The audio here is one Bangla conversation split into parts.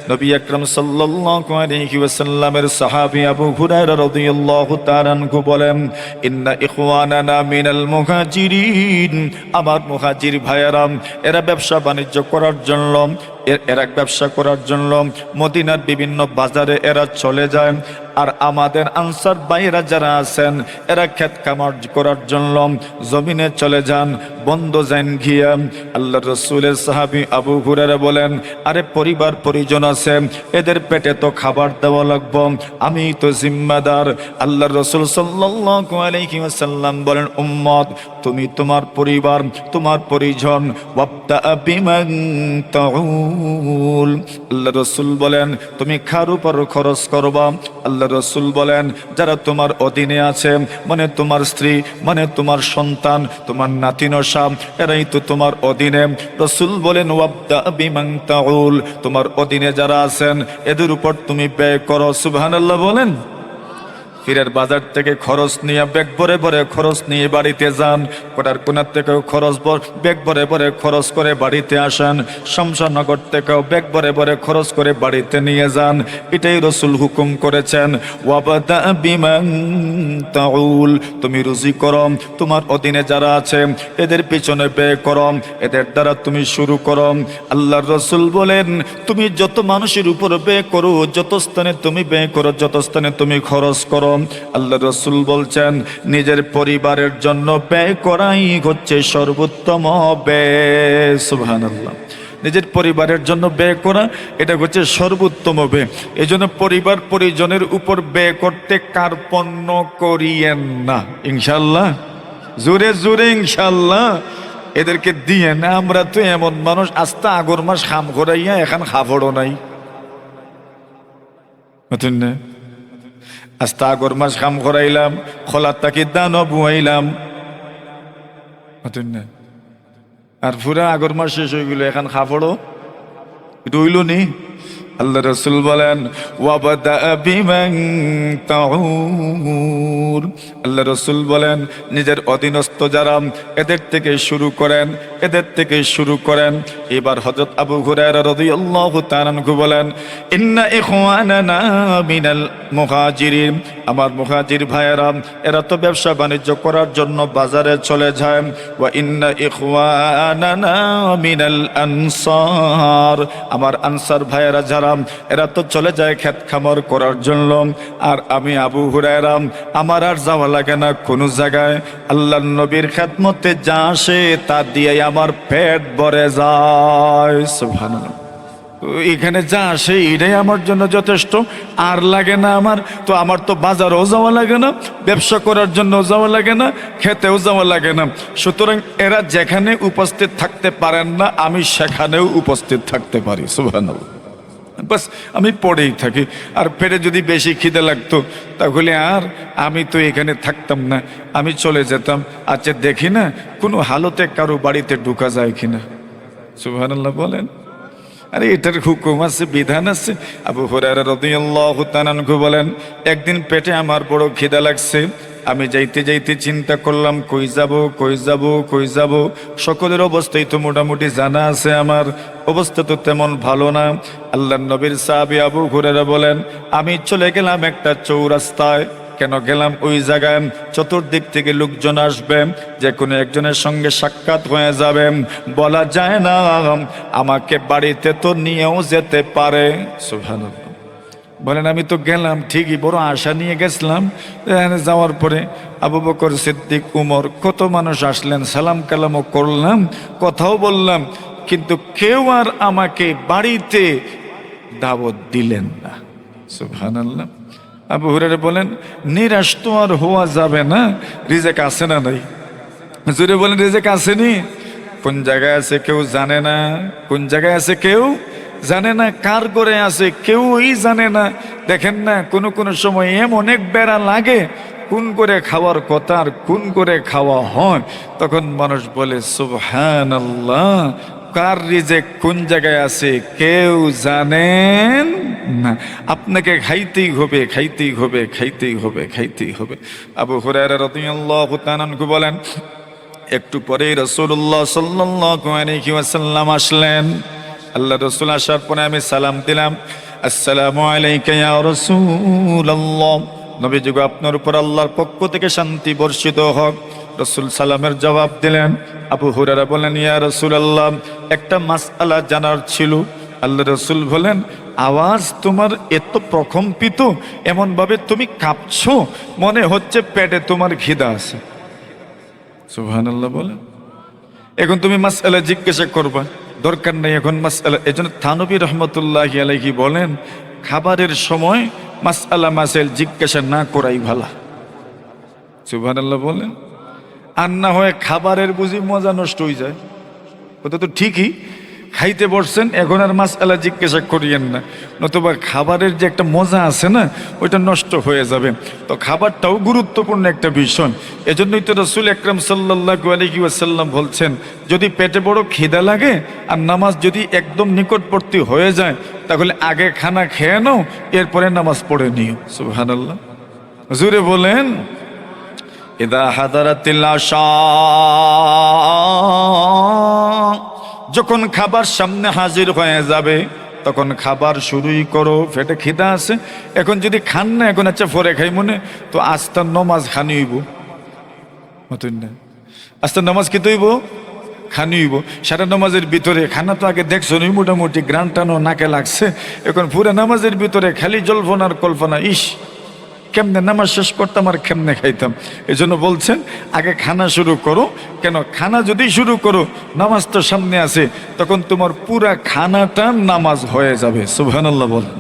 নবী আকরাম সাল্লাল্লাহু আলাইহি ওয়াসাল্লামের সাহাবী আবু হুরায়রা রাদিয়াল্লাহু তাআলা আনহু বলেন, ইন্না ইখওয়ানানা মিনাল মুহাজিরিন, আমার মুহাজির ভাইয়েরা এরা ব্যবসা বাণিজ্য করার জন্য এরা ব্যবসা করার জন্য মদিনার বিভিন্ন বাজারে এরা চলে যায়। আর আমাদের আনসার ভাইয়েরা যারা আছেন এরা ক্ষেত খামার করার জন্য জমিনে চলে যান, বন্ধ যান গিয়া। আল্লাহ রসুলের সাহাবী আবু হুরায়রা বলেন, আরে পরিবার পরিজন আছে, এদের পেটে তো খাবার দেওয়া লাগবে, আমি তো জিম্মাদার। আল্লাহ রসুল সাল্লাল্লাহু আলাইহি ওয়াসাল্লাম বলেন, উম্মত তুমি তোমার পরিবার তোমার পরিজন ওয়াবদা বিমান তাউল। আল্লাহ রসুল বলেন তুমি কার উপর খরচ করবা? আল্লাহ রসুল বলেন যারা তোমার অধীনে আছে, মানে তোমার স্ত্রী, মানে তোমার সন্তান, তোমার নাতিনশা, এরাই তো তোমার অধীনে। রসুল বলেন ওয়াবদা বিমান তাউল, তোমার অধীনে যারা আছেন এদের উপর তুমি ব্যয় করো। সুবহানাল্লাহ বলেন। পীরের বাজার থেকে খরচ নিয়ে ব্যাগ ভরে ভরে খরচ নিয়ে বাড়িতে যান, কোটার কোনার থেকেও ব্যাগ ভরে ভরে খরচ করে বাড়িতে আসেন, শমশানগর থেকেও ব্যাগ ভরে ভরে খরচ করে বাড়িতে নিয়ে যান। এটাই রসুল হুকুম করেছেন, ওয়াবাদা বিমান তাউল, তুমি রুজি করো, তোমার অধীনে যারা আছে এদের পিছনে ব্যয় করো, এদের দ্বারা তুমি শুরু করো। আল্লাহর রসুল বলেন তুমি যত মানুষের উপর ব্যয় করো, যত স্থানে তুমি ব্যয় করো, যত স্থানে তুমি খরচ করো, আল্লাহ রসুল বলছেন নিজের পরিবারের জন্য ব্যয় করাই হচ্ছে সর্বোত্তম ব্যয়। সুবহানাল্লাহ। নিজের পরিবারের জন্য ব্যয় করা এটা হচ্ছে সর্বোত্তম ব্যয়। এই জন্য পরিবার পরিজনের উপর ব্যয় করতে কার্পণ্য করিয়েন না, ইনশাল্লাহ। জোরে জোরে ইনশাল্লাহ। এদেরকে দিয়ে না, আমরা তো এমন মানুষ আস্তে আগর মাস খাম করাইয়া এখন খাফড়ও নাই, বুঝলেন না? আস্তা আগর মাস কাম করাইলাম, খোলার তাকে দানও বুয়াইলাম, আর পুরা আগর মাস শেষ হয়ে গেল, এখন খাফড়ও রইল নি। আল্লাহ রসুল বলেন ওয়াবাদা বিমান তাউর, আল্লাহ রসুল বলেন নিজের অধীনস্থ যারা এদের থেকে শুরু করেন, এদের থেকে শুরু করেন। এবার হযরত আবু হুরায়রা রাদিয়াল্লাহু তাআলা আনহু বলেন, ইন্না ইখওয়ানানা মিনাল মুহাজিরিন, আমার মুহাজির ভাইয়েরা এরা তো ব্যবসা বাণিজ্য করার জন্য বাজারে চলে যায়। ওয়া ইন্না ইখওয়ানানা মিনাল আনসার, আমার আনসার ভাইয়েরা যারা এরা তো চলে যায় ক্ষেত খামার করার জন্য। আর আমি আবু হুরায়রা আমার আর যাওয়া লাগে না কোনো জায়গায়, আল্লাহর নবীর খেদমতে যা আসে তা দিয়ে আমার পেট ভরে যায়। সুবহানাল্লাহ। এখানে যা আসে এটাই আমার জন্য যথেষ্ট, আর লাগে না আমার। তো আমার তো বাজারেও যাওয়া লাগে না, ব্যবসা করার জন্য যাওয়া লাগে না, খেতেও যাওয়া লাগে না। সুতরাং এরা যেখানে উপস্থিত থাকতে পারেন না, আমি সেখানেও উপস্থিত থাকতে পারি। সুবহানাল্লাহ। বাস আমি পড়েই থাকি। আর পেটে যদি বেশি খিদে লাগতো তাহলে আর আমি তো এখানে থাকতাম না, আমি চলে যেতাম। আচ্ছা দেখি না কোনো হালতে কারো বাড়িতে ঢুকা যায় কিনা। সুবহানাল্লাহ বলেন। আরে এটার হুকুম আছে, বিধান আছে। আবু হুরায়রা রাদিয়াল্লাহু তাআলা আনহু বলেন, একদিন পেটে আমার বড় খিদা লাগছে, আমি যাইতে যাইতে চিন্তা করলাম কই যাব কই যাব কই যাব। সকলের অবস্থাই তো মোটামুটি জানা আছে, আমার অবস্থা তো তেমন ভালো না। আল্লাহর নবীর সাহাবী আবু হুরায়রা বলেন, আমি চলে গেলাম একটা চৌরাস্তায়। কেন গেলাম ওই জায়গায়? চতুর্দিক থেকে লোকজন আসবে, যে কোনো একজনের সঙ্গে সাক্ষাৎ হয়ে যাবে, বলা যায় না আমাকে বাড়িতে তো নিয়েও যেতে পারে। সুবহানাল্লাহ। বলেন আমি তো গেলাম ঠিকই, বড় আশা নিয়ে গেছিলাম। যাওয়ার পরে আবু বকর সিদ্দিক, উমর, কত মানুষ আসলেন, সালাম কালামও করলাম, কথাও বললাম, কিন্তু কেউ আর আমাকে বাড়িতে দাওয়াত দিলেন না। সুবহানাল্লাহ। আবু হুরায়রা বলেন, নিরাশ তো আর হওয়া যাবে না, রিজেক আছে না নাই? জোরে বলেন, রিজেক আসেনি? কোন জায়গায় আছে কেউ জানে না, কোন জায়গায় আছে কেউ জানে না, কার করে আছে কেউই জানে না। দেখেন না কোনো কোনো সময় এমন এক বেড়া লাগে, কোন করে খাওয়ার কথা আর কোন করে খাওয়া হয়, তখন মানুষ বলে সুবহানাল্লাহ। কার রিজেক কোন জায়গায় আছে কেউ জানেন না। আপনাকে খাইতেই হবে, খাইতেই হবে, খাইতেই হবে, খাইতেই হবে। আবু হুরায়রা রাদিয়াল্লাহু তাআলা আনহু বলেন, একটু পরেই রাসূলুল্লাহ সাল্লাল্লাহু আলাইহি ওয়াসাল্লাম আসলেন। আল্লাহ রসুল আসার পরে আমি সালাম দিলাম, আসসালামু আলাইকা ইয়া রাসূলুল্লাহ, নবীজি গো আপনার উপর আল্লাহর পক্ষ থেকে শান্তি বর্ষিত হোক। রসুল সালামের জবাব দিলেন। আবু হুরায়রা বলেন, ইয়া রাসূলুল্লাহ, একটা মাসআলা জানার ছিল। আল্লাহ রসুল বলেন, আওয়াজ তোমার এত প্রকম্পিত, এমনভাবে তুমি কাঁপছো, মনে হচ্ছে পেটে তোমার খিদা আছে। সুবহানাল্লাহ বলেন। এখন তুমি মাসআলা জিজ্ঞাসা করবা, দরকার নেই এখন মাসআলা। এজন্য থানবী রহমতুল্লাহি আলাইহি বলেন, খাবারের সময় মাসআলা মাসাইল জিজ্ঞাসা না করাই ভালো। সুবহানাল্লাহ বলেন। আর না হয় খাবারের বুঝি মজা নষ্ট হয়ে যায়। ওটা তো ঠিকই, খাইতে বসছেন, এখন আর মাসআলা জিজ্ঞাসা করিয়েন না, নতুবা খাবারের যে একটা মজা আছে না, ওইটা নষ্ট হয়ে যাবে। তো খাবারটাও গুরুত্বপূর্ণ একটা বিষয়। এজন্যই তো রাসূল আকরাম সাল্লাল্লাহু আলাইহি ওয়াসাল্লাম বলছেন, যদি পেটে বড় খিদা লাগে আর নামাজ যদি একদম নিকটবর্তী হয়ে যায়, তাহলে আগে খানা খেয়ে নাও, এরপরে নামাজ পড়ে নিও। সুবহানাল্লাহ জোরে বলেন। ইদা হাদারাতিল আশা, যখন খাবার সামনে হাজির হয়ে যাবে তখন খাবার শুরুই করো। পেটে খিদা আছে, এখন যদি খান না, এখন আচ্ছা পরে খাই মনে, তো আস্তার নমাজ খানি হইব মতন না, আস্তার নামাজ কি তৈব খানি হইব। সারা নামাজের ভিতরে খানা তো আগে দেখছো নি, মোটামুটি গ্রান টানো নাকে লাগছে, এখন পুরো নামাজের ভিতরে খালি জল্পনার কল্পনা, ইস কেমনে নামাজ শেষ করতাম আর কেমনে খাইতাম। এই জন্য বলছেন আগে খানা শুরু করো। কেন? খানা যদি শুরু করো, নামাজ তো সামনে আছে, তখন তোমার পুরা খানাটা নামাজ হয়ে যাবে। সুবহানাল্লাহ বলেন।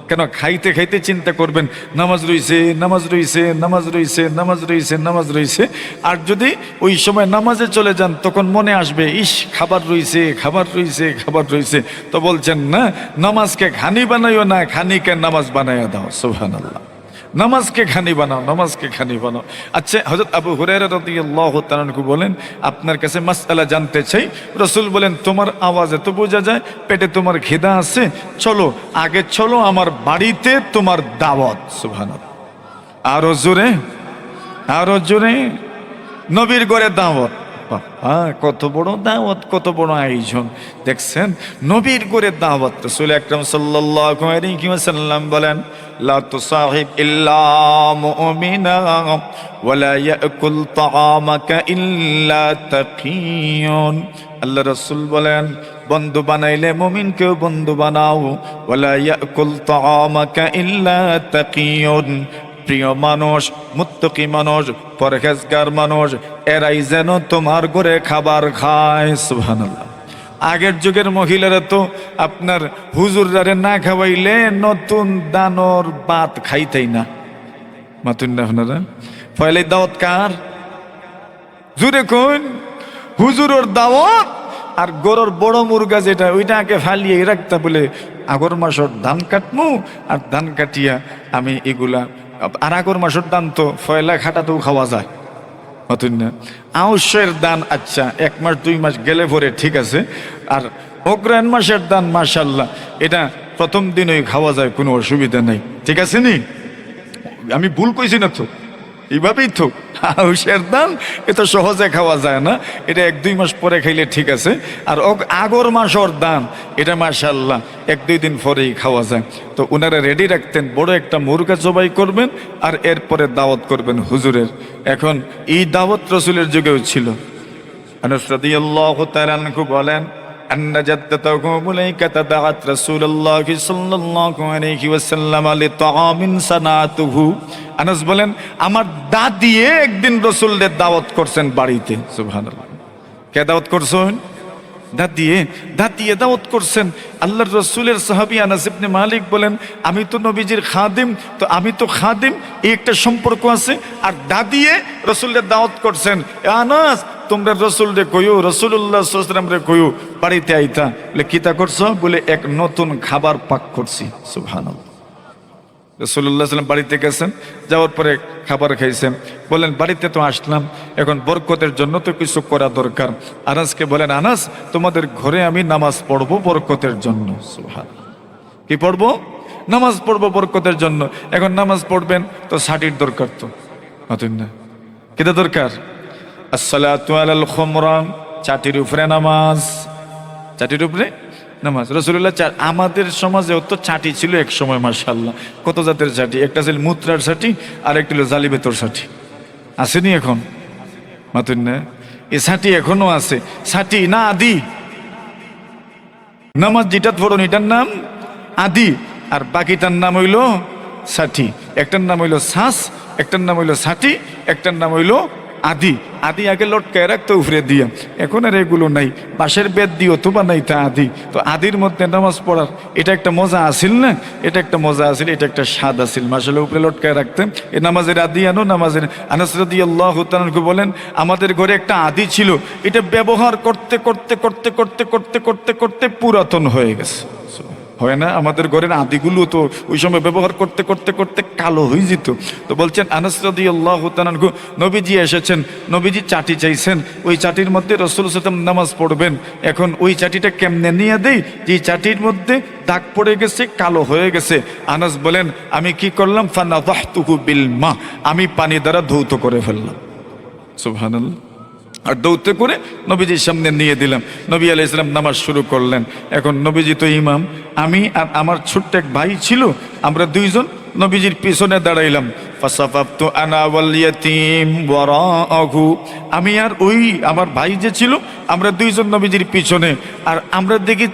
কেন? খাইতে খাইতে চিন্তা করবেন নামাজ রইছে, নামাজ রইছে, নামাজ রইছে, নামাজ রইছে, নামাজ রইছে। আর যদি ওই সময় নামাজে চলে যান, তখন মনে আসবে ইস খাবার রইছে, খাবার রইছে, খাবার রইছে। তো বলছেন না, নামাজকে খানি বানাইও না, খানিকে নামাজ বানাইয়া দাও। সুবহানাল্লাহ। নামাজকে খানি বানাও, নামাজকে খানি বানাও। আচ্ছা, হযরত আবু হুরায়রা রাদিয়াল্লাহু তাআলা আনহু বলেন, আপনার কাছে মাসআলা জানতে চাই। রাসূল বলেন, তোমার আওয়াজে তো বোঝা যায় পেটে তোমার খিদা আছে, চলো আগে চলো আমার বাড়িতে তোমার দাওয়াত। সুবহানাল্লাহ। আরো জোরে, আরো জোরে। নবীর ঘরে দাওয়াত। কত বড় দাওয়াত, কত বড় আয়োজন দেখছেন। নবীর করে দাওয়াত। রাসূল আকরাম সাল্লাল্লাহু আলাইহি ওয়াসাল্লাম বলেন, লা তুসাহিব ইল্লা মুমিনা ওয়া লা ইয়াকুল তাআমাকা ইল্লা তাকিয়ুন। আল্লাহ রাসূল বলেন, বন্ধু বানাইলে মুমিনকেও বন্ধু বানাও। ওয়া লা ইয়াকুল তাআমাকা ইল্লা তাকিয়ুন। প্রিয় মানুষ, মুত্তাকি মানুষ, পরহেজগার মানুষ, এরাই যেন তোমার ঘরে খাবার খায়। সুবহানাল্লাহ। আগের যুগের মহিলারা তো আপনার হুজুররা না খাওয়াইলে নতুন দানর ভাত খাইতেই না। মাতুন না আপনারা? পয়লে দাওয়াত কার? জুরে কোন হুজুরের দাওয়াত। আর গরুর বড় মুরগা যেটা, ওইটা আগে ফালিয়ে রাখতা, বলে আগর মাসের ধান কাটমু, আর ধান কাটিয়া আমি এগুলা, আর আগর মাসের দান তো ফয়লা খাটাতেও খাওয়া যায়। নতুন না আউশের দান, আচ্ছা 1 মাস 2 মাস গেলে পরে ঠিক আছে। আর অগ্রহায়ণ মাসের দান মাশাআল্লাহ, এটা প্রথম দিনই খাওয়া যায়, কোনো অসুবিধা নেই। ঠিক আছে নি? আমি ভুল কইছি না তো? এইভাবেই তো আউশের দান, এটা সহজে খাওয়া যায় না, এটা 1-2 মাস পরে খাইলে ঠিক আছে। আর আগর মাসের দান, এটা মাশাআল্লাহ 1-2 দিন পরেই খাওয়া যায়। তো ওনারা রেডি রাখতেন, বড় একটা মুরগা জবাই করবেন, আর এরপরে দাওয়াত করবেন হুজুরের। এখন এই দাওয়াত রাসূলের যুগেও ছিল। আনাস রাদিয়াল্লাহু তাআলা আনহু বলেন, أن جدته مليكة دعت رسول الله صلى الله عليه وسلم لطعام صنعته। আনাস বলেন, আমার দাদি একদিন রাসূলের দাওয়াত করছেন বাড়িতে। সুবহানাল্লাহ। কে দাওয়াত করছেন? দাদিয়ে দাওয়াত করছেন। আল্লাহর রাসূলের সাহাবী আনাস ইবনে মালিক বলেন, আমি তো নবীজির খাদিম, তো আমি তো খাদিম, এই একটা সম্পর্ক আছে। আর দাদিয়ে রাসূলের দাওয়াত করছেন, আনাস তোমরা রাসূল রে কইও, রাসূলুল্লাহ সাল্লাল্লাহু আলাইহি ওয়াসাল্লাম রে কইও বাড়িতে আইতা। বলে কিতা করছো? বলে এক নতুন খাবার পাক করছি। সুবহানাল্লাহ। রাসূলুল্লাহ সাল্লাল্লাহু আলাইহি ওয়াসাল্লাম বাড়িতে গেছেন, যাওয়ার পরে খাবার খাইছেন। বলেন, বাড়িতে তো আসলাম, এখন বরকতের জন্য তো কিছু করা দরকার। আনাসকে বলেন, আনাস তোমাদের ঘরে আমি নামাজ পড়বো বরকতের জন্য। সুবহানাল্লাহ। কি পড়বো? নামাজ পড়বো বরকতের জন্য। এখন নামাজ পড়বেন তো ছাটির দরকার, তো না? কিটা দরকার? আসসালাতু আলাল খুমরা, চাটির উপরে নামাজ। চাটির উপরে নামাজ রাসূলুল্লাহ আমাদের সমাজেও তো চাটি ছিল এক সময়, মাশাআল্লাহ। কত জাতের চাটি, একটা ছিল মুত্রার চাটি আর একটা হলো জালিবেতর চাটি। আসেনি এখন মাতুন না? এই ছাটি এখনো আছে। ছাটি না আদি, নামাজ যেটা পড়ুন এটার নাম আদি, আর বাকিটার নাম হইল ছাটি। একটার নাম হইল শ্বাস, একটার নাম হইল ছাটি, একটার নাম হইল আদি। আদি আগে লটকায় রাখতো উপরে দিয়া, এখন আর এগুলো নাই। বাঁশের বেদ দিও তো বানাই তা আদি। তো আদির মধ্যে নামাজ পড়ার এটা একটা মজা আসিল না, এটা একটা মজা আসিল, এটা একটা স্বাদ আসিল। মাসালে উপরে লটকায় রাখতেন এই নামাজের আদি আনো, নামাজের। আনাস রাদিয়াল্লাহু তাআলা আনহু বলেন আমাদের ঘরে একটা আদি ছিল, এটা ব্যবহার করতে করতে করতে করতে করতে করতে করতে পুরাতন হয়ে গেছে। হয় না? আমাদের ঘরের আদিগুলো তো ওই সময় ব্যবহার করতে করতে করতে কালো হয়ে যেত। তো বলছেন আনাস রাদিয়াল্লাহু তাআলা আনহু, নবীজি এসেছেন, নবীজি চাটি চাইছেন, ওই চাটির মধ্যে রাসূল সাল্লাল্লাহু আলাইহি ওয়াসাল্লাম নামাজ পড়বেন। এখন ওই চাটিটা কেমনে নিয়ে দেই, যে চাটির মধ্যে দাগ পড়ে গেছে, কালো হয়ে গেছে। আনাস বলেন আমি কি করলাম, ফানাদাহতুহু বিল মা, আমি পানি দ্বারা ধৌত করে ফেললাম। সুবহানাল্লাহ। আর দৌতে করে নবীজির সামনে নিয়ে দিলাম। নবী আলাইহিস সালাম নামাজ শুরু করলেন। এখন নবীজি তো ইমাম, আমি আর আমার ছোট্ট এক ভাই ছিল, আমরা দুইজন নবীজির পিছনে দাঁড়াইলাম। ফাসাফাফতু আনা ওয়াল ইয়াতীম ওয়ারাআহু, আমি আর ওই আমার ভাই যে ছিল, আমরা দুইজন নবীজির পিছনে, আর আমরা দেখি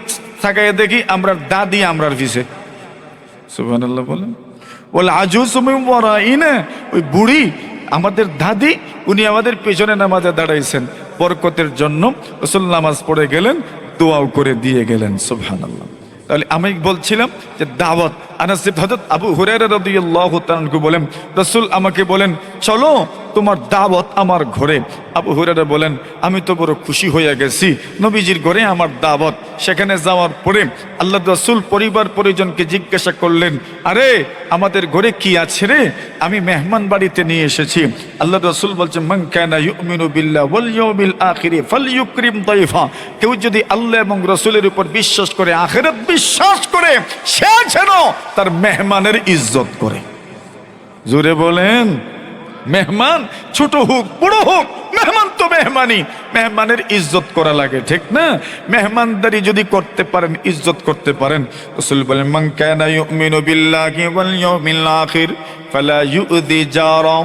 তাকায় দেখি আমরা দাদি আমরার পিছে। সুবহানাল্লাহ বলেন। ওয়াল আজুজু মিন ওয়ারাইনা, ওই বুড়ি আমাদের দাদি, উনি আমাদের পেছনে নামাজে দাঁড়াইছেন। বরকতের জন্য রাসূল নামাজ পড়ে গেলেন, দোয়াও করে দিয়ে গেলেন। সুবহানাল্লাহ। তাহলে আমি বলছিলাম যে দাওয়াত। আনাস হযরত আবু হুরায়রা রাদিয়াল্লাহু তাআলা আনহু বলেন রাসূল আমাকে বলেন চলো তোমার দাওয়াত আমার ঘরে। আবু হুরায়রা বলেন আমি তো বড় খুশি হয়ে গেছি, নবীজির ঘরে আমার দাওয়াত। সেখানে যাওয়ার পরে আল্লাহ রাসূল পরিবার পরিজনকে জিজ্ঞাসা করলেন, আরে আমাদের ঘরে কি আছে রে? আমি মেহমান বাড়িতে নিয়ে এসেছি। আল্লাহ রাসূল বলছেন মান কানা ইউমিনু বিল্লাহি ওয়াল ইয়াউমিল আখির ফালইউকরিম দাইফা, কেউ যদি আল্লাহ এবং রাসূলের উপর বিশ্বাস করে, আখিরাত বিশ্বাস করে, সে যেন তার মেহমানের ইজ্জত করে। জোরে বলেন। মেহমান ছোট হোক বড় হোক, মেহমান তো মেহমানই, মেহমানের ইজ্জত করা লাগে, ঠিক না? মেহমানদারি যদি করতে পারেন, ইজ্জত করতে পারেন। রাসূল বলেন মান কানা ইউমিনু বিল্লাহি ওয়াল ইয়াউমিল আখির ফালা ইউযি জারা,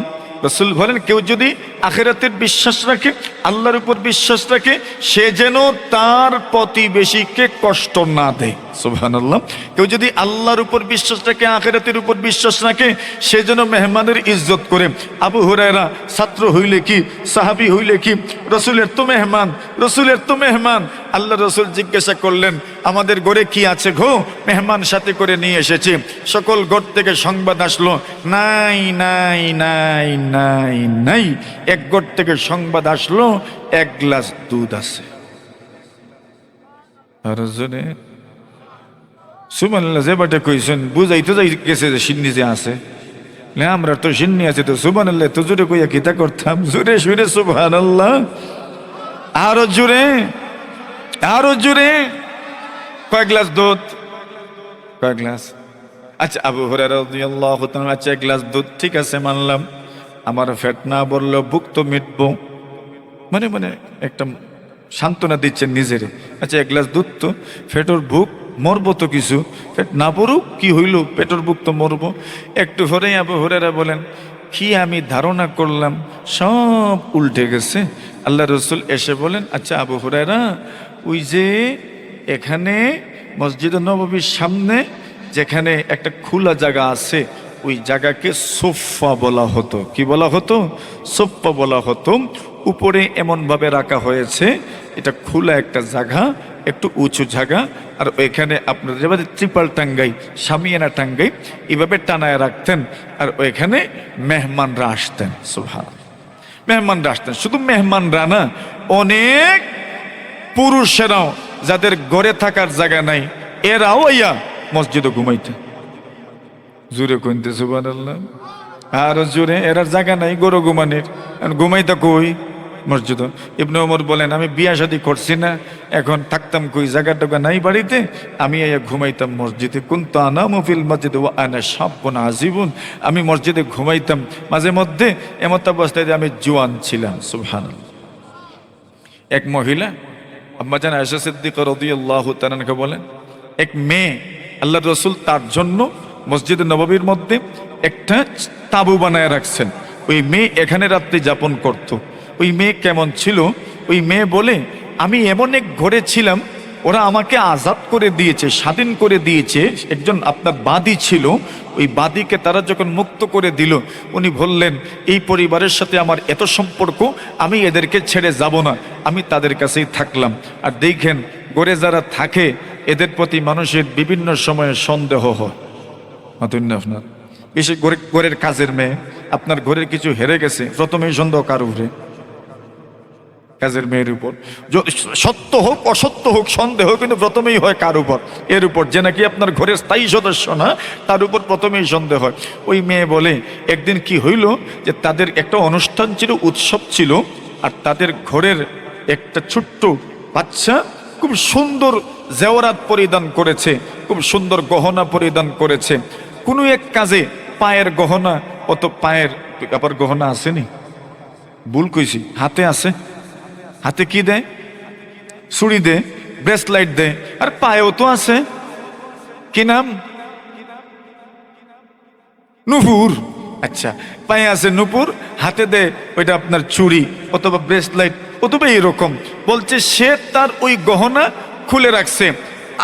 রাসূল বলেন কেউ যদি আখিরাতের বিশ্বাস রাখে, আল্লাহর উপর বিশ্বাস রাখে, সে যেন তার প্রতিবেশীকে কষ্ট না দেয়। সুবহানাল্লাহ। কেউ যদি আল্লাহর উপর বিশ্বাস রাখে, আখিরাতের উপর বিশ্বাস রাখে, সে যেন মেহমানের ইজ্জত করে। আবু হুরায়রা ছাত্র হইলে কি, সাহাবী হইলে কি, রাসূলের তো মেহমান, রাসূলের তো মেহমান। আল্লাহ রাসূল জিজ্ঞাসা করলেন আমাদের ঘরে কি আছে গো? মেহমান সাথে করে নিয়ে এসেছি। সকল ঘর থেকে সংবাদ আসলো, নাই নাই নাই নাই নাই। এক ঘর থেকে সংবাদ আসলো এক গ্লাস দুধ আছে। আর জনে সুবহানাল্লাহ, যে বাটে কইছেন বুঝাই তো যাই গেছে যে সিন্নি যে আছে, আমরা তো সিন্নি আছে, তো সুবহানাল্লাহ তো জোরে কইয়া কিতা করতাম, জোরে সুরে সুবহানাল্লাহ, আরো জোরে, আরো জোরে। কয় গ্লাস দুধ? কয় গ্লাস? আচ্ছা আবু হুরায়রা রাদিয়াল্লাহু তাআলা, আচ্ছা এক গ্লাস দুধ ঠিক আছে মানলাম, আমার পেট না বললো বুক তো মিটবো, মানে মানে একটা সান্ত্বনা দিচ্ছেন নিজেরে। আচ্ছা এক গ্লাস দুধ তো, পেটের বুক মরবো তো কিছু, পেট না পড়ুক কি হইল, পেটের বুক তো মরবো। একটু পরেই আবু হুরায়রা বলেন কি আমি ধারণা করলাম সব উল্টে গেছে। আল্লাহ রাসূল এসে বলেন আচ্ছা আবু হুরায়রা, ওই যে এখানে মসজিদে নববীর সামনে যেখানে একটা খোলা জায়গা আছে, ওই জায়গাকে সোফা বলা হতো। কি বলা হতো? সোফা বলা হতো। উপরে এমনভাবে রাখা হয়েছে, এটা খোলা একটা জায়গা, একটু উঁচু জায়গা, আর ওইখানে আপনার যেভাবে ত্রিপাল টাঙ্গাই, শামিয়ানা টাঙ্গাই, এইভাবে টানায় রাখতেন, আর ওইখানে মেহমানরা আসতেন। সুবহানাল্লাহ। মেহমানরা আসতেন, শুধু মেহমানরা না, অনেক পুরুষেরাও যাদের ঘরে থাকার জায়গা নাই, এরাও ইয়া মসজিদে ঘুমাইতেন। জোরে কইতে সুবহানাল্লাহ, আর জোরে। এরা জায়গা নাই গরু ঘুমানির, ঘুমাইতা কই? মসজিদ। ইবনে ওমর বলেন আমি বিয়া শাদী করছি না, এখন থাকতাম কই, জায়গা টাকা নাই বাড়িতে, আমি ঘুমাইতাম মসজিদে। কুনতু আনামু ফিল মসজিদ ওয়া আনা শাবুন আজিবুন, আমি মসজিদে ঘুমাইতাম মাঝে মধ্যে, এমত অবস্থায় যে আমি জোয়ান ছিলাম। সুবহানাল্লাহ। এক মহিলা আম্মাজান আয়েশা সিদ্দিকা রাদিয়াল্লাহু তাআলা আনহা বলেন, এক মেয়ে আল্লাহর রাসূল তার জন্য মসজিদ নববীর মধ্যে একটা তাঁবু বানায় রাখছেন। ওই মেয়ে এখানে রাত্রি যাপন করত। ওই মেয়ে কেমন ছিল? ওই মেয়ে বলে, আমি এমন এক ঘরে ছিলাম, ওরা আমাকে আজাদ করে দিয়েছে, স্বাধীন করে দিয়েছে। একজন আপনার বাদী ছিল, ওই বাদীকে তারা যখন মুক্ত করে দিল, উনি বললেন, এই পরিবারের সাথে আমার এত সম্পর্ক, আমি এদেরকে ছেড়ে যাব না, আমি তাদের কাছেই থাকলাম। আর দেখেন, ঘরে যারা থাকে এদের প্রতি মানুষের বিভিন্ন সময়ে সন্দেহ হয়। আপনার বেশি ঘরের কাজের মেয়ে, আপনার ঘরের কিছু হেরে গেছে, প্রথমেই সন্দেহ কার উপরে? কাজের মেয়ের উপর। সত্য হোক অসত্য হোক সন্দেহ কিন্তু প্রথমেই হয় কার উপর? এর উপর, যে নাকি আপনার ঘরের স্থায়ী সদস্য না, তার উপর প্রথমেই সন্দেহ হয়। ওই মেয়ে বলে, একদিন কি হইল যে তাদের একটা অনুষ্ঠান ছিল, উৎসব ছিল, আর তাদের ঘরের একটা ছোট্ট বাচ্চা খুব সুন্দর জেওরাত পরিধান করেছে, খুব সুন্দর গহনা পরিধান করেছে। কোনো এক কাজে পায়ের গহনা, অত পায়ের আবার গহনা আসেনি, ভুল কইছি, হাতে আছে। হাতে কি দেয়? চুড়ি দেয়, ব্রেসলাইট দেয়, আর পায়েও তো আছে। কি নাম? নুপুর। আচ্ছা, পায়ে আছে নুপুর, হাতে দেয় ওইটা আপনার চুড়ি অথবা ব্রেসলাইট অথবা এরকম। বলছে সে তার ওই গহনা খুলে রাখছে,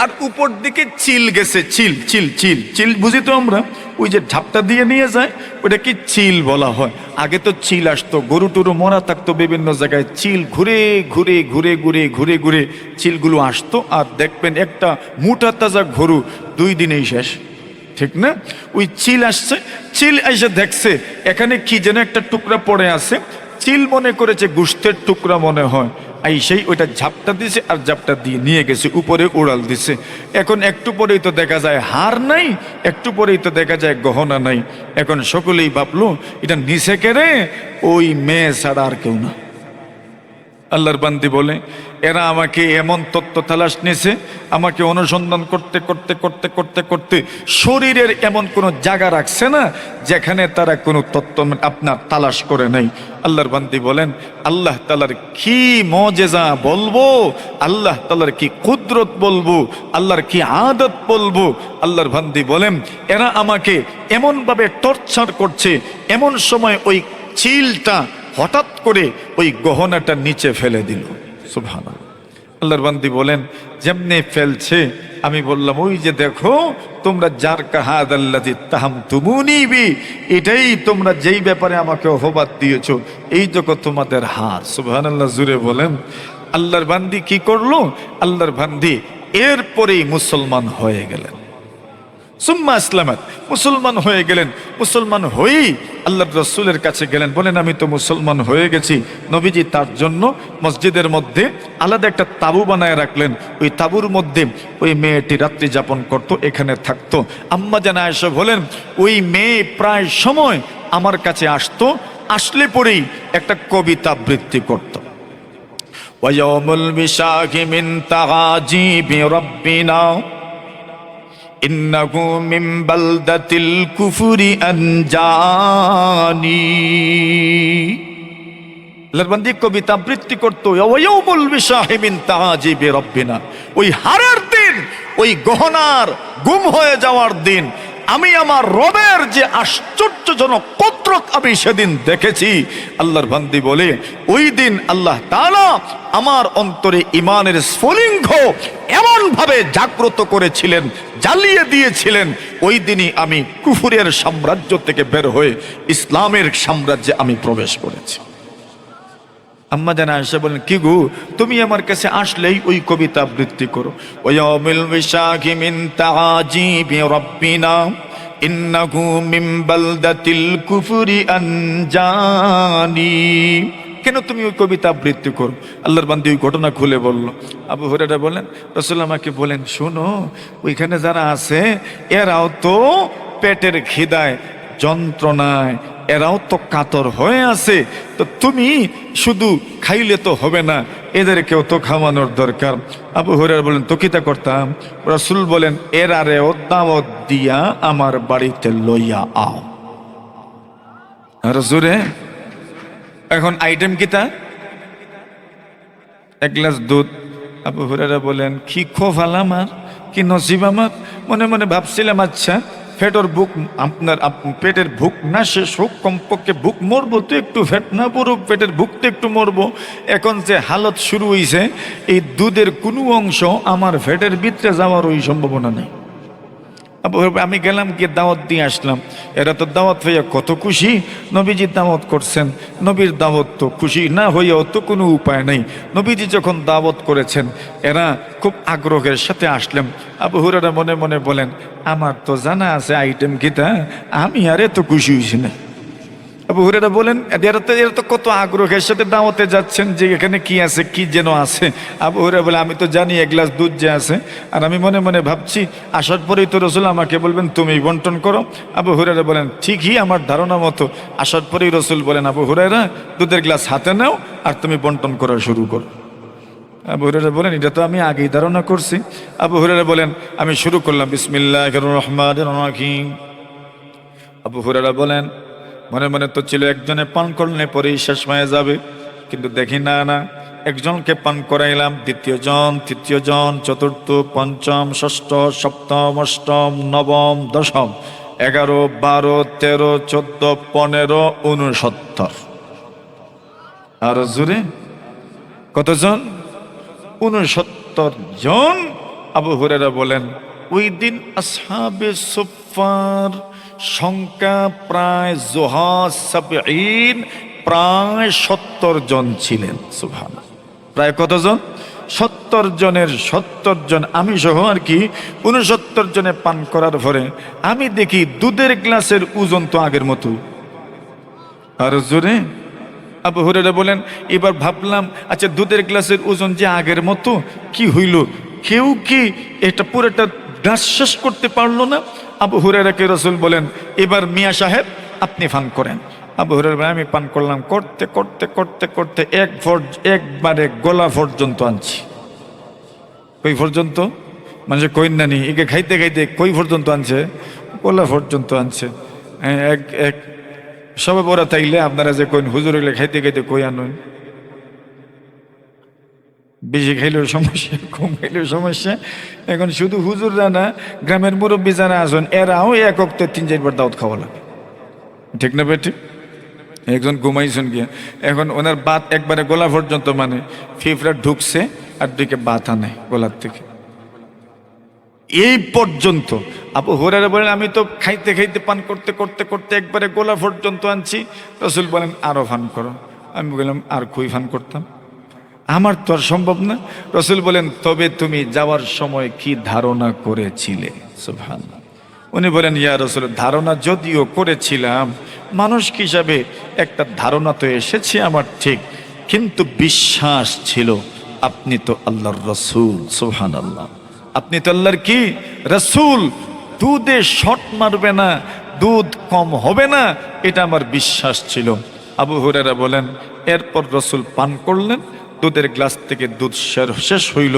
আর উপর দিকে চিল গেছে। চিল চিল চিল চিল বুঝি তো আমরা, ওই যে ঝাপটা দিয়ে নিয়ে যায়, ওটা কি চিল বলা হয়। আগে তো চিল আসতো, গরু টরু মরা থাকতো বিভিন্ন জায়গায়, চিল ঘুরে ঘুরে ঘুরে ঘুরে ঘুরে ঘুরে চিলগুলো আসতো। আর দেখবেন একটা মোটা তাজা গরু 2 দিনেই শেষ, ঠিক না? ওই চিল আসছে, চিল এসে দেখছে এখানে কি যেন একটা টুকরা পড়ে আছে। চিল মনে করেছে গোশতের টুকরা মনে হয়, এই সেই ওইটা ঝাপটা দিছে, আর ঝাপটা দিয়ে নিয়ে গেছে, উপরে উড়াল দিছে। এখন একটু পরেই তো দেখা যায় হার নাই, একটু পরেই তো দেখা যায় গহনা নাই। এখন সকলেই ভাবলো এটা নিচে কেড়ে ওই মেয়ে ছাড়া আর কেউ না। আল্লাহর বান্দি বলে, এরা আমাকে এমন তত্ত্ব তালাশ নিছে, আমাকে অনুসন্ধান করতে করতে করতে করতে করতে শরীরের এমন কোনো জায়গা রাখছে না যেখানে তারা কোনো তত্ত্ব আপনার তালাশ করে নাই। আল্লাহর বান্দি বলেন, আল্লাহ তাআলার কি মুজিজা বলবো, আল্লাহ তাআলার কি কুদরত বলবো, আল্লাহর কি আদত বলবো। আল্লাহর বান্দি বলেন, এরা আমাকে এমনভাবে টর্চার করছে, এমন সময় ওই চিলটা হঠাৎ করে ওই গহনাটা নিচে ফেলে দিল। সুবহানাল্লাহ। আল্লাহর বান্দি বলেন, যেমনি ফেলছে আমি বললাম, ওই যে দেখো তোমরা যার কাহাদাল্লাযী তাহামতুমুনি বি, এটাই তোমরা যেই ব্যাপারে আমাকে অপবাদ দিয়েছো, এই দেখো তোমাদের হার। সুবহানাল্লাহ, জুড়ে বলেন। আল্লাহর বান্দি কি করলো? আল্লাহর বান্দি এরপরেই মুসলমান হয়ে গেলেন। সুম্মা ইসলামাত, মুসলমান হয়ে গেলেন। মুসলমান হয়েই আল্লাহর রাসূলের কাছে গেলেন, বলেন আমি তো মুসলমান হয়ে গেছি। নবীজি তার জন্য মসজিদের মধ্যে আলাদা একটা তাঁবু বানায় রাখলেন। ওই তাঁবুর মধ্যে ওই মেয়েটি রাত্রি যাপন করত, এখানে থাকতো। আম্মা জান আয়েশা বলেন, ওই মেয়ে প্রায় সময় আমার কাছে আসতো, আসলে পরেই একটা কবিতা আবৃত্তি করত। ওয়ায়াউমুল বিশাখি মিন তাগাজিবি রাব্বিনা ইন্নাহু মিন বালদাতিল কুফরি আনজানি। লারবান্দি কবিতা আবৃত্তি করতো, ওয়ায়াউমুল বিশাহি মিন তাআজিবি রাব্বিনা, ওই হারের দিন, ওই গহনার গুম হয়ে যাওয়ার দিন, আমি আমার রবের যে আশ্চর্যজনক কুদরত আমি সেদিন দেখেছি। আল্লাহর বান্দি বলে, ওই দিন আল্লাহ তাআলা আমার অন্তরে ঈমানের স্ফুলিঙ্গ এমন ভাবে জাগ্রত করেছিলেন, জ্বালিয়ে দিয়েছিলেন। ওই দিনই আমি কুফরের সাম্রাজ্য থেকে বের হয়ে ইসলামের সাম্রাজ্যে আমি প্রবেশ করেছি। আম্মা জান আয়েশা বলেন, কি গো, তুমি আমার কাছে আসলেই ওই কবিতা আবৃত্তি করো, ওয়ায়াউমুল বিশাখি মিন তাআজিবি রাব্বিনা ইন্নাহু মিন বালদাতিল কুফরি আনজানি। কেন তুমি ওই কবিতা আবৃত্তি করো? আল্লাহর বান্দি ওই ঘটনা খুলে বলল। আবু হুরায়রা বলেন, রাসূল আমাকে বলেন, শোনো, ওইখানে যারা আছে এরাও তো পেটের খিদায়, যন্ত্রণায়, এরাও তো কাতর হয়ে আছে। তো তুমি শুধু খাইলে তো হবে না, এদেরকেও তো খাওয়ানোর দরকার। আবু হুরায়রা বলেন, তো কিতা করতাম? রাসূল বলেন, এরারেও দাওয়াত দিয়া আমার বাড়িতে লইয়া আও। আর জোরে এখন আইটেম কিতা? 1 গ্লাস দুধ, আবু হুরায়রা বলেন, কি কপাল আমার, কি নসিব আমার। মনে মনে ভাবছিলাম, আচ্ছা পেটের বুক পেটের ভুক না শেষ হোক, কমপক্ষে ভুক মরবো তো একটু, ফ্যাট না পড়ুক, পেটের ভুকটা একটু মরবো। এখন যে হালত শুরু হয়েছে, এই দুধের কোনো অংশ আমার ফ্যাটের ভিতরে যাওয়ার ওই সম্ভাবনা নেই। আমি গেলাম, গিয়ে দাওয়াত দিয়ে আসলাম। এরা তো দাওয়াত হইয়া কত খুশি, নবীজি দাওয়াত করছেন। নবীর দাওয়াত তো খুশি না হইয়াও তো কোনো উপায় নেই। নবীজি যখন দাওয়াত করেছেন, এরা খুব আগ্রহের সাথে আসলাম। আবু হুরায়রা মনে মনে বলেন, আমার তো জানা আছে আইটেম কিতা, আমি আর এত খুশি হয়েছি না। আবু হুরায়রা বলেন, এরা তো কত আগ্রহের সাথে দাওয়াতে যাচ্ছেন যে এখানে কি আছে, কি যেন আছে। আবু হুরায়রা বলে, আমি তো জানি এক গ্লাস দুধ যে আছে, আর আমি মনে মনে ভাবছি আসার পরেই তো রসুল আমাকে বলবেন তুমি বন্টন করো। আবু হুরায়রা বলেন, ঠিকই আমার ধারণা মতো আসার পরেই রসুল বলেন, আবু হুরায়রা দুধের গ্লাস হাতে নাও আর তুমি বন্টন করা শুরু করো। আবু হুরায়রা বলেন, এটা তো আমি আগেই ধারণা করছি। আবু হুরায়রা বলেন, আমি শুরু করলাম, বিসমিল্লাহির রহমানির রহিম। আবু হুরায়রা বলেন, মনে মনে তো ছিল একজনে পান করলে পরেই শেষ হয়ে যাবে, কিন্তু দেখি না না, একজনকে পান করাইলাম, দ্বিতীয় জন, তৃতীয় জন, চতুর্থ, পঞ্চম, ষষ্ঠ, সপ্তম, অষ্টম, নবম, দশম, 11, 12, 13, 14, 15, 69। আর জোরে কতজন? 69 জন। আবু হুরায়রা বলেন, ওই দিন আসহাবে সুফফার সংখ্যা প্রায় প্রায় 70 জন ছিলেন। সুবহানাল্লাহ। প্রায় কতজন? 70 জনের 70 জন, আমি সহ আর কি 69 জনে পান করার পরে আমি দেখি দুধের গ্লাসের ওজন তো আগের মতোই। আর জোরে। আবু হুরায়রা বলেন, এবার ভাবলাম, আচ্ছা দুধের গ্লাসের ওজন যে আগের মতো, কি হইল? কেউ কি এটা পুরোটা গ্লাস শেষ করতে পারলো না? আবু হুরায়রাকে রাসূল বলেন, এবার মিয়া সাহেব আপনি পান করেন। আবু হুরায়রা, আমি পান করলাম, করতে করতে করতে করতে একবারে গলা পর্যন্ত আনছি। কই পর্যন্ত? মানে কই নানি একে খাইতে খাইতে কই পর্যন্ত আনছে? গলা পর্যন্ত আনছে। এক সবে বড় তাইলে আপনারা যে কইন হুজুর হইলে খাইতে খাইতে কই আনুন। বেশি খাইলেও সমস্যা, কম খাইলেও সমস্যা। এখন শুধু হুজুররা না, গ্রামের মুরব্বী যারা আছেন এরাও এক অক্তে 3-4 বার দাওয়াত খাওয়া লাগে। ঠিক না বেটি? একজন ঘুমাইছেন গিয়া, এখন ওনার বাত একবারে গলা পর্যন্ত, মানে ফিফরা ঢুকছে আর দিকে বাত আনে গলার থেকে এই পর্যন্ত। আবু হুরায়রা বলেন, আমি তো খাইতে খাইতে পান করতে করতে করতে একবারে গোলা পর্যন্ত আনছি। রাসূল বলেন, আরো পান করো। আমি বললাম, আর কই পান করতাম, আমার তো আর সম্ভব না। রাসূল বলেন, তবে তুমি যাওয়ার সময় কি ধারণা করেছিলে? সুবহানাল্লাহ। উনি বলেন, ইয়া রাসূল, ধারণা যদিও করেছিলাম, মানুষ হিসাবে একটা ধারণা তো এসেছে আমার ঠিক, কিন্তু বিশ্বাস ছিল আপনি তো আল্লাহর রাসূল। সুবহানাল্লাহ। আপনি তো আল্লাহর কি রাসূল, দুধে শট মারবে না, দুধ কম হবে না, এটা আমার বিশ্বাস ছিল। আবু হুরায়রা বলেন, এরপর রাসূল পান করলেন, দুধের গ্লাস থেকে দুধ শেষ হইল।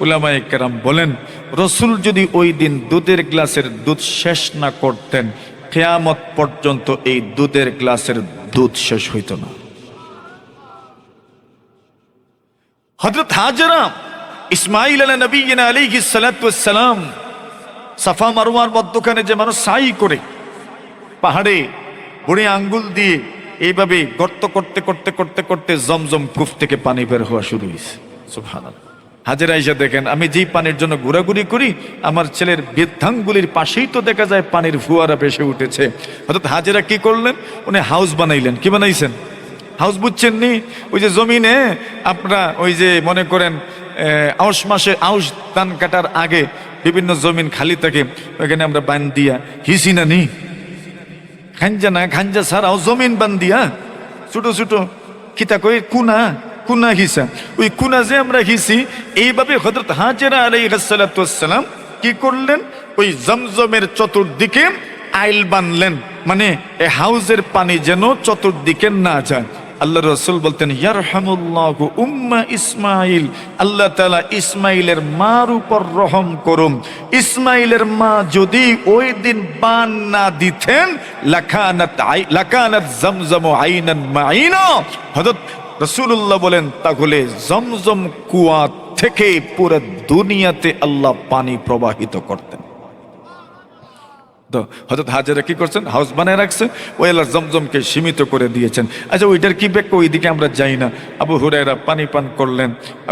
উলামায়ে কেরাম বলেন, রাসূল যদি ওই দিন দুধের গ্লাসের দুধ শেষ না করতেন, কিয়ামত পর্যন্ত এই দুধের গ্লাসের দুধ শেষ হইত না। হযরত হাজেরা ইসমাঈল আলাইহিস সালাতু ওয়াস সালাম সাফা মারওয়ার মধ্যখানে যে মানুষ সাই করে পাহাড়ে বুড়ি আঙ্গুল দিয়ে এইভাবে গর্ত করতে করতে করতে করতে জমজম কূপ থেকে পানি বের হওয়া শুরু হয়েছে। সুবহানাল্লাহ। হাজেরা এসে দেখেন, আমি যেই পানির জন্য ঘোরাঘুরি করি, আমার ছেলের বৃদ্ধাঙ্গুলির পাশেই তো দেখা যায় পানির ফুয়ারা ভেসে উঠেছে। হযরত হাজেরা কি করলেন? উনি হাউস বানাইলেন। কি বানাইছেন? হাউস বুঝছেন নি? ওই যে জমিনে আপনারা ওই যে মনে করেন আউশ মাসে আউশ ধান কাটার আগে বিভিন্ন জমিন খালি থাকে, ওইখানে আমরা বান দিয়া হিসি না নি, খাঞ্জা না খাঞ্জা ছাড়াও জমিন বান দিয়া ছোট ছোট খিতা কই কুনা কুনা হিসা, ওই কুনা যে আমরা হিসি, এইভাবে হযরত হাজেরা আলাইহিস সালাতু ওয়াস সালাম কি করলেন? ওই জমজমের চতুর্দিকে আইল বানলেন, মানে এই হাউজের পানি যেন চতুর্দিকে না যায়। আল্লাহ রাসূল বলতেন, ইয়ারহামুল্লাহু উম্মা ইসমাইল, আল্লাহ তাআলা ইসমাইলের মার উপর রহম করুন। ইসমাইলের মা যদি ওই দিন পান না দিতেন, লাকানাত জমজম আইনান মাইনা। হযরত রাসূলুল্লাহ বলেন, তাহলে জমজম কুয়া থেকে পুরো দুনিয়াতে আল্লাহ পানি প্রবাহিত করতেন। তো হযরত হাজেরা কি করছেন, হাউস বানায় রাখছে, ওই আল্লাহ জমজমকে সীমিত করে দিয়েছেন। আচ্ছা ওইটার কি ব্যাখ্যা, ওইদিকে আমরা যাই না। আবু হুরায়রা পানি পান করলেন,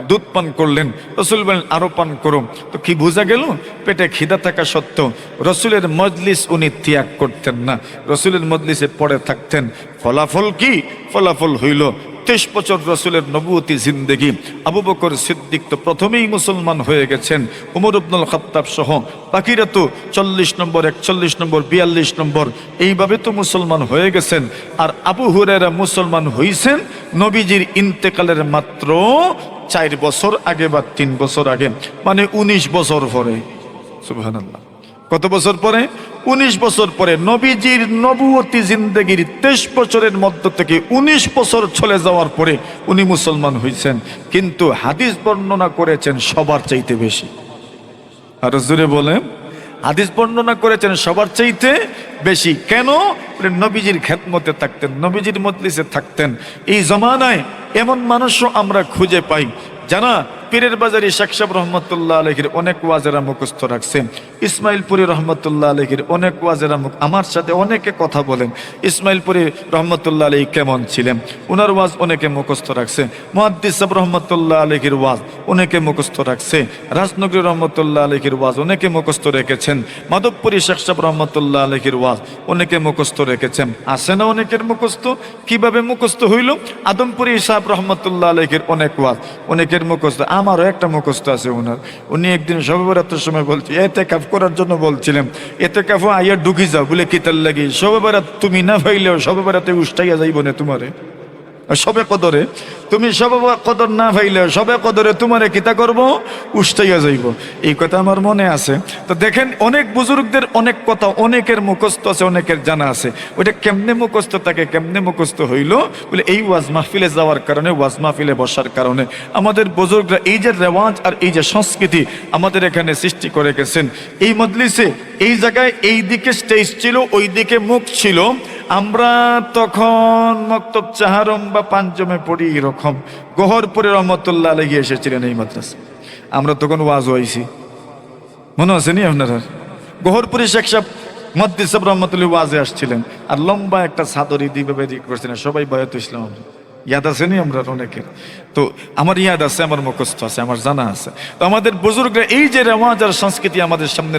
দুধ পান করলেন, রসুল বলেন আরো পান করো। তো কি বোঝা গেল, পেটে খিদা থাকা সত্ত্বেও রসুলের মজলিস উনি ত্যাগ করতেন না, রসুলের মজলিসে পড়ে থাকতেন। ফলাফল কি? ফলাফল হইল 23 বছর রসুলের নবুয়তি জিন্দেগি। আবু বকর সিদ্দিক তো প্রথমেই মুসলমান হয়ে গেছেন, উমর ইবনুল খাত্তাব সহ বাকিরা তো 40 নম্বর, 41 নম্বর, 42 নম্বর এইভাবে তো মুসলমান হয়ে গেছেন। আর আবু হুরায়রা মুসলমান হইছেন নবীজির ইন্তেকালের মাত্র 4 বছর আগে বা 3 বছর আগে, মানে 19 বছর পরে। সুবহানাল্লাহ, কত বছর পরে? 19 বছর পরে। নবীজির নবুয়তি জিন্দেগির 23 বছরের মধ্য থেকে 19 বছর চলে যাওয়ার পরে উনি মুসলমান হয়েছেন। কিন্তু হাদিস বর্ণনা করেছেন সবার চাইতে বেশি। আর জোরে বলে, হাদিস বর্ণনা করেছেন সবার চাইতে বেশি। কেন? নবীজির খেদমতে থাকতেন, নবীজির মজলিসে থাকতেন। এই জমানায় এমন মানুষও আমরা খুঁজে পাই যারা পীরের বাজারি শেখ সাহেব রহমতুল্লাহ আলহির অনেক ওয়াজেরা মুখস্থ রাখছেন, ইসমাইলপুরি রহমতুল্লাহ আলহির অনেক ওয়াজেরা আমার সাথে অনেকে কথা বলেন ইসমাইলপুরি রহমতুল্লাহ আলহী কেমন ছিলেন, ওনার ওয়াজ অনেকে মুখস্থ রাখছে। মুহাদ্দিস সাহেব রহমতুল্লাহ আলহির ওয়াজ অনেকে মুখস্থ রাখছে, রাজনগরী রহমতুল্লাহ আলহির ওয়াজ অনেকে মুখস্থ রেখেছেন, মাধবপুরি শেখ সাহেব রহমতুল্লাহ আলহির ওয়াজ অনেকে মুখস্থ রেখেছেন। আসে না অনেকের মুখস্থ? কিভাবে মুখস্থ হইল? আদমপুরি সাহেব রহমতুল্লাহ আলহির অনেক ওয়াজ অনেকের মুখস্থ। আমারও একটা মুখস্থ আছে ওনার। উনি একদিন শবে বরাতের সময় বলছি, এতেকাফ করার জন্য বলছিলেন, এতেকাফও আইয়া ঢুকি যাও বলে কিতার লাগি, শবে বরাত তুমি না পাইলেও শবে বরাতে উষ্টাইয়া যাইব না তোমারে, সবে কদরে তুমি সবে কদর না পাইলেও সবে কদরে তোমারে কিতা করব, উষ্টাইয়া যাইব। এই কথা আমার মনে আছে। তো দেখেন অনেক বুজুর্গদের অনেক কথা অনেকের মুখস্থ আছে, অনেকের জানা আছে। ওইটা কেমনে মুখস্থ থাকে, কেমনে মুখস্থ হইল বলে এই ওয়াজ মাহফিলে যাওয়ার কারণে, ওয়াজ মাহফিলে বসার কারণে আমাদের বুজুর্গরা এই যে রেওয়াজ আর এই যে সংস্কৃতি আমাদের এখানে সৃষ্টি করে গেছেন। এই মজলিসে এই জায়গায় এই দিকে স্টেজ ছিল, ওই দিকে মুখ ছিল। আমরা তখন মক্তব চাহারম বা পাঞ্চমে পড়ি, এরকম গহরপুরে রহমতুল্লাহ আলাইহি এসেছিলেন এই মাদ্রাসা। আমরা তখন ওয়াজ হয়েছি, মনে আছে নি আপনারা? গহরপুরে শেখ সাহেব মুহাদ্দিস সাহেব রহমতুল্লাহ ওয়াজে আসছিলেন, আর লম্বা একটা চাদরি দিবে বেরিয়ে করছিলেন, সবাই বয়াত ইসলাম ইয়াদ আছে নি আমরা অনেকের? তো আমার ইয়াদ আছে, আমার মুখস্থ আছে, আমার জানা আছে। তো আমাদের বুজুর্গরা এই যে রেওয়াজ আর সংস্কৃতি আমাদের সামনে